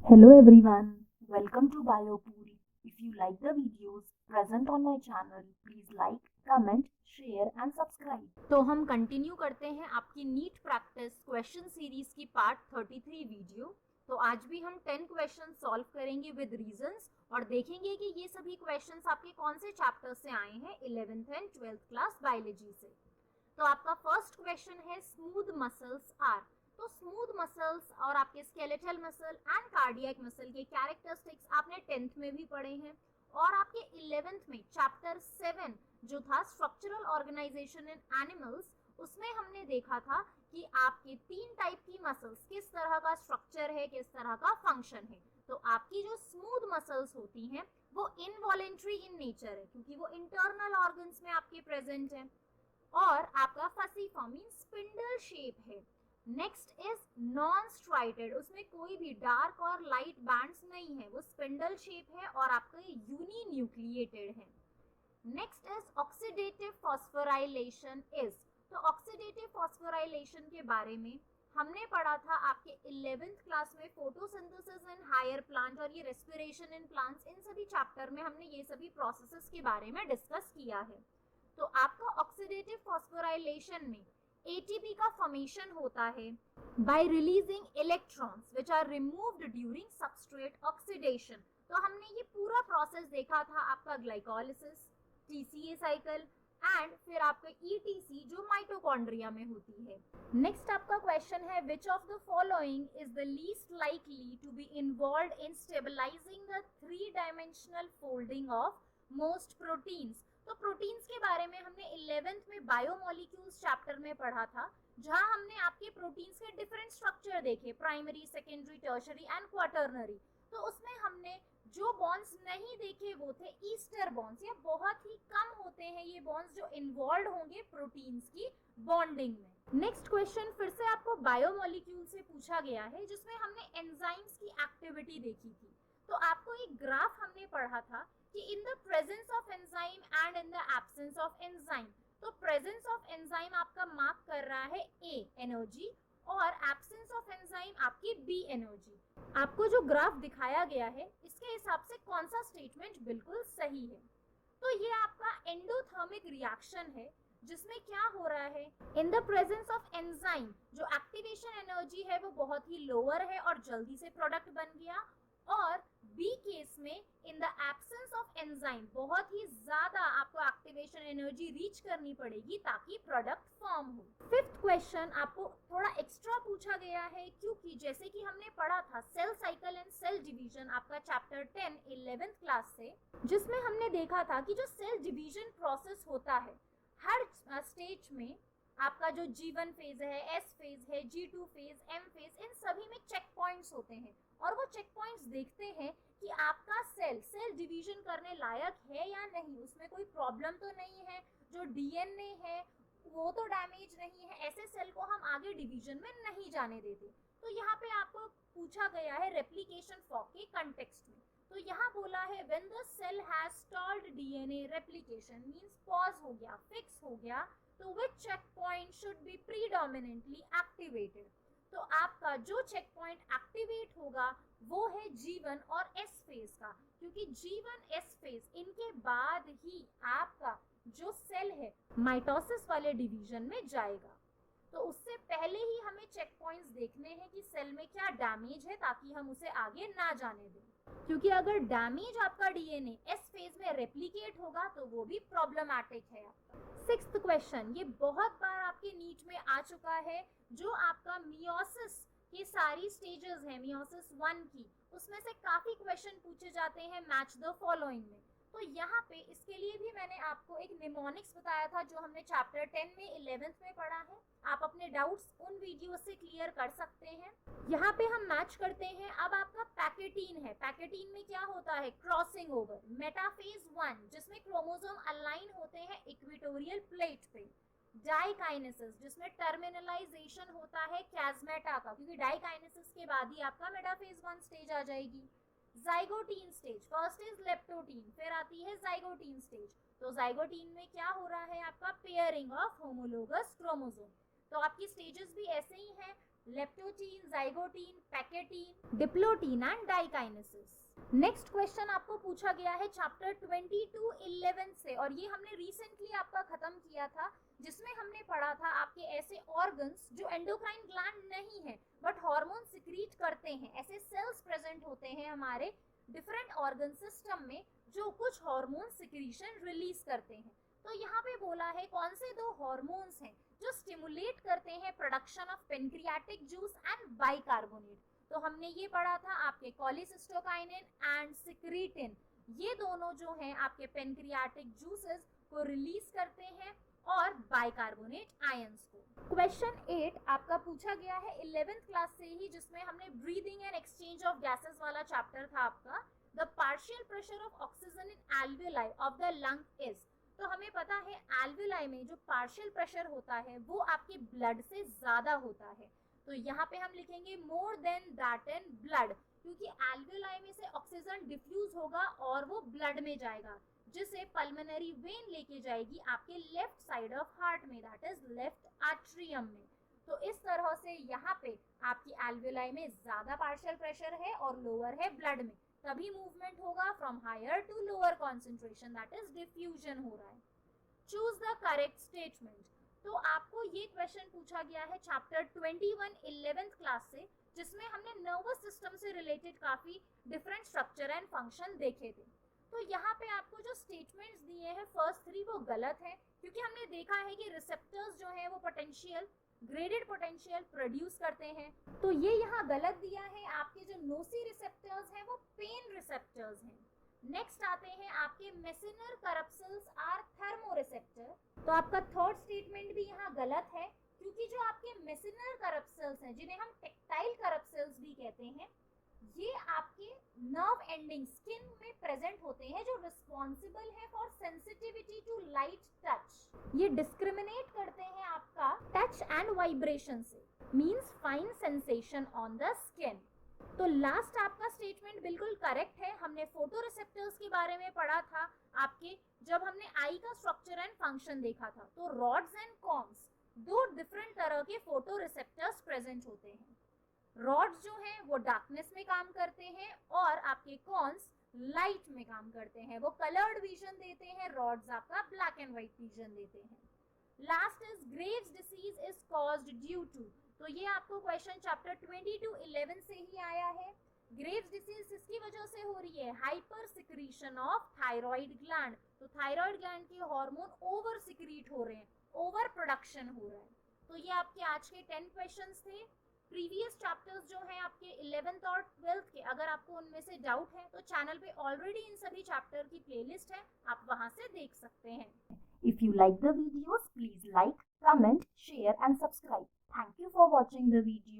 Hello everyone, welcome to BioPuri. If you like the videos present on my channel, please like, comment, share and subscribe. तो हम continue करते हैं आपकी NEET practice question series की part 33 video. तो आज भी हम 10 क्वेश्चन सॉल्व करेंगे विद रीजंस और देखेंगे कि ये सभी क्वेश्चंस आपके कौन से चैप्टर से आए हैं 11th and 12th class biology से। तो आपका फर्स्ट क्वेश्चन है स्मूथ मसल्स आर। तो स्मूथ मसल्स और आपके skeletal muscle and cardiac muscle के कैरेक्टरिस्टिक्स आपने 10th में भी पढ़े हैं और आपके 11th में चैप्टर 7 जो था स्ट्रक्चरल ऑर्गेनाइजेशन इन एनिमल्स, उसमें हमने देखा था कि आपके 3 टाइप की मसल्स किस तरह का स्ट्रक्चर है, किस तरह का फंक्शन है। तो आपकी जो स्मूथ मसल्स होती हैं वो इनवॉलेंट्री इन नेचर है क्योंकि वो इंटरनल ऑर्गन्स में आपके प्रेजेंट है और आपका फसिफॉर्म मीन स्पिंडल शेप है। नेक्स्ट इज नॉन स्ट्राइटेड, उसमें कोई भी डार्क और लाइट बैंड्स नहीं है, वो स्पिंडल शेप है और आपका यूनी न्यूक्लिएटेड है। Next is oxidative phosphorylation is. तो ऑक्सीडेटिव फॉस्फोराइलेशन के बारे में हमने पढ़ा था आपके 11th क्लास में फोटोसिंथेसिस इन हायर प्लांट और ये रेस्पिरेशन इन प्लांट्स, इन सभी चैप्टर में हमने ये सभी प्रोसेसेस के बारे में डिस्कस किया है। तो आपका ऑक्सीडेटिव फॉस्फोराइलेशन में एटीपी का फॉर्मेशन होता है by releasing electrons which are removed during substrate oxidation. तो हमने ये पूरा प्रोसेस देखा था आपका ग्लाइकोलिसिस, टीसीए साइकिल एंड फिर आपका ईटीसी जो माइटोकॉन्ड्रिया में होती है। नेक्स्ट आपका क्वेश्चन है which of the following is the least likely to be involved in stabilising the 3 dimensional folding of most proteins. तो प्रोटीन्स के बारे में हमने 11th में बायोमोलिक्यूल्स चैप्टर में पढ़ा था जहां हमने आपके प्रोटीन्स के डिफरेंट स्ट्रक्चर देखे, primary, secondary, tertiary and quaternary. तो उसमें हमने जो बॉन्ड्स नहीं देखे वो थे ईस्टर बॉन्ड्स, या बहुत ही कम होते हैं ये बॉन्ड्स जो इन्वॉल्व होंगे प्रोटीन्स की बॉन्डिंग में। नेक्स्ट क्वेश्चन फिर से आपको बायोमोलिक्यूल से पूछा गया है जिसमें हमने एंजाइम्स की एक्टिविटी देखी थी। तो आपको एक ग्राफ हमने पढ़ा था कि in the presence of enzyme and in the absence of enzyme. तो प्रेजेंस ऑफ एंजाइम आपका मार्क कर रहा है ए एनर्जी और एब्सेंस ऑफ एंजाइम आपकी बी एनर्जी। आपको जो ग्राफ दिखाया गया है इसके हिसाब से कौन सा स्टेटमेंट बिल्कुल सही है? तो ये आपका एंडोथर्मिक रिएक्शन है जिसमें क्या हो रहा है, in the presence of enzyme जो एक्टिवेशन एनर्जी है वो बहुत ही लोअर है और जल्दी से प्रोडक्ट बन गया, और बी केस में in the absence of enzyme बहुत ही ज्यादा आपको एक्टिवेशन एनर्जी रीच करनी पड़ेगी ताकि प्रोडक्ट फॉर्म हो। फिफ्थ क्वेश्चन आपको थोड़ा एक्स्ट्रा पूछा गया है क्योंकि जैसे कि हमने पढ़ा था cell cycle and cell division आपका चैप्टर 10 11th क्लास से, जिसमें हमने देखा था कि जो सेल डिवीजन प्रोसेस होता है हर स्टेज में आपका जो G1 फेज है, S फेज है, G2 फेज, M फेज, इन सभी में चेक पॉइंट्स होते हैं और वो चेक पॉइंट्स देखते हैं कि आपका सेल डिवीजन करने लायक है या नहीं, उसमें कोई प्रॉब्लम तो नहीं है, जो डीएनए है वो तो डैमेज नहीं है, ऐसे सेल को हम आगे डिवीजन में नहीं जाने देते। तो यहाँ पे आपको पूछा गया है रेप्लिकेशन फॉर्क के कंटेक्स्ट में। तो यहाँ बोला है when the cell has stalled DNA replication means pause हो गया, फिक्स हो गया, तो which checkpoint should be predominantly activated. तो आपका जो चेक पॉइंट एक्टिवेट होगा वो है G1 और S फेज का, क्योंकि G1 S फेज इनके बाद ही आपका जो सेल है माइटोसिस वाले डिवीजन में जाएगा। तो उससे पहले ही हमें चेक पॉइंट्स देखने हैं कि सेल में क्या डैमेज है ताकि हम उसे आगे ना जाने दें, क्योंकि अगर डैमेज आपका डीएनए एस फेज में रेप्लिकेट होगा तो वो भी प्रॉब्लमैटिक है आपका। सिक्स्थ क्वेश्चन ये बहुत बार आपके नीट में आ चुका है, जो आपका मियोसिस की सारी स्टेजेस है मियोसिस 1 की, उसमें से काफी क्वेश्चन पूछे जाते हैं मैच द फॉलोइंग में। तो यहाँ पे इसके लिए भी मैंने आपको एक निमोनिक्स बताया था जो हमने चैप्टर 10 में 11th में पढ़ा है। आप अपने डाउट्स उन वीडियो से क्लियर कर सकते हैं। यहाँ पे हम मैच करते हैं। अब आपका पैकेटीन है, पैकेटीन में क्या होता है, क्रॉसिंग ओवर, मेटाफेज 1 जिसमें क्रोमोसोम अलाइन होते हैं इक्वेटोरियल प्लेट पे, डाइकाइनेसिस जिसमें टर्मिनलाइजेशन होता है कैज़मेटा का, क्योंकि डाइकाइनेसिस के बाद ही आपका मेटाफेज 1 स्टेज आ जाएगी। Zygotene stage, first is leptotene, फिर आती है जाइगोटीन स्टेज। तो जाइगोटीन में क्या हो रहा है आपका पेयरिंग ऑफ होमोलोगस क्रोमोसोम। तो आपकी स्टेजेस भी ऐसे ही हैं, leptotene, zygotene, pachytene, diplotene and diakinesis. Next question आपको पूछा गया है चैप्टर 22-11 से, और ये हमने रिसेंटली आपका खत्म किया था, जिसमें हमने पढ़ा था आपके ऐसे ऑर्गन्स जो एंडोक्राइन ग्लैंड नहीं है बट हार्मोन सिक्रीट करते हैं। ऐसे सेल्स प्रेजेंट होते हैं हमारे डिफरेंट ऑर्गन सिस्टम में जो कुछ हार्मोन सिक्रीशन रिलीज करते हैं। तो यहाँ पे बोला है कौन से दो हार्मोन्स हैं जो स्टिमुलेट करते हैं production of pancreatic juice and bicarbonate. तो हमने ये पढ़ा था आपके कोलिसिस्टोकाइनिन एंड सिक्रीटिन, ये दोनों जो हैं आपके पेनक्रियाटिक जूसेस को रिलीज करते हैं और बाइकार्बोनेट आयंस को। क्वेश्चन 8 आपका पूछा गया है 11th क्लास से ही, जिसमें हमने breathing and exchange of gases वाला चैप्टर था आपका। The partial pressure of oxygen in alveoli of the lung is. तो हमें पता है एल्वियोलाई में जो पार्शियल प्रेशर होता है वो आपके ब्लड से ज्यादा होता है। तो यहाँ पे हम लिखेंगे more than that in blood, क्योंकि एल्वियोलाई में से ऑक्सीजन डिफ्यूज होगा और वो ब्लड में जाएगा, जिसे पल्मोनरी वेन लेके जाएगी आपके लेफ्ट साइड ऑफ हार्ट में, दैट इज लेफ्ट एट्रियम में। तो इस तरह से यहाँ पे आपकी एल्वियोलाई में ज्यादा पार्शियल प्रेशर है और लोअर है ब्लड में, तभी मूवमेंट होगा from higher to lower concentration, that is diffusion हो रहा है। Choose the correct statement. तो आपको ये क्वेश्चन पूछा गया है चैप्टर 21 11th क्लास से, जिसमें हमने नर्वस सिस्टम से रिलेटेड काफी डिफरेंट स्ट्रक्चर एंड फंक्शन देखे थे। तो यहाँ पे आपको जो स्टेटमेंट्स दिए हैं फर्स्ट 3 वो गलत है, क्योंकि हमने देखा है कि रिसेप्टर्स जो हैं वो पोटेंशियल ग्रेडेड पोटेंशियल प्रोड्यूस करते हैं। तो ये यहाँ गलत दिया है। आपके जो नोसी रिसेप्टर्स हैं वो पेन रिसेप्टर्स हैं। नेक्स्ट आते हैं आपके मेसेनर करप्सल्स आर थर्मोरिसेप्टर। तो आपका थर्ड स्टेटमेंट भी यहाँ गलत है, क्योंकि जो आपके मेसेनर करप्सल्स हैं, जिन्हें हम टेक्टाइल करप्सल्स भी कहते हैं, ये आपके नर्व एंडिंग स्किन में प्रेजेंट होते हैं, जो रिस्पॉन्सिबल है for sensitivity to light touch. ये डिस्क्रिमिनेट करते हैं आपका टच एंड वाइब्रेशन से, means fine sensation on the skin. तो लास्ट आपका स्टेटमेंट बिल्कुल करेक्ट है। हमने फोटो रिसेप्टर्स के बारे में पढ़ा था आपके, जब हमने आई का स्ट्रक्चर एंड फंक्शन देखा था। तो रॉड्स एंड कॉन्स, दो डिफरेंट तरह के फोटो रिसेप्टर्स प्रेजेंट होते हैं। रॉड्स जो हैं वो डार्कनेस में काम करते हैं और आपके कॉन्स लाइट में काम करते हैं। वो कलर्ड विजन देते हैं, रॉड्स आपका ब्लैक एंड व्हाइट विजन देते हैं। Last is Graves disease is caused due to. तो ये आपको क्वेश्चन चैप्टर 22-11 से ही आया है। ग्रेव्स डिसीज किसकी वजह से हो रही है? Hyper secretion of thyroid gland. तो थायराइड ग्लैंड के हार्मोन ओवर सिक्रीट हो रहे हैं, ओवर प्रोडक्शन हो रहा है। तो ये आपके आज के 10 क्वेश्चंस थे। प्रीवियस चैप्टर्स जो हैं आपके 11th और 12th के, अगर आपको उनमें से डाउट है तो चैनल पे ऑलरेडी इन सभी चैप्टर की प्लेलिस्ट है, आप वहां से देख सकते हैं। If you like the videos, please like, comment, share and subscribe. Thank you for watching the video.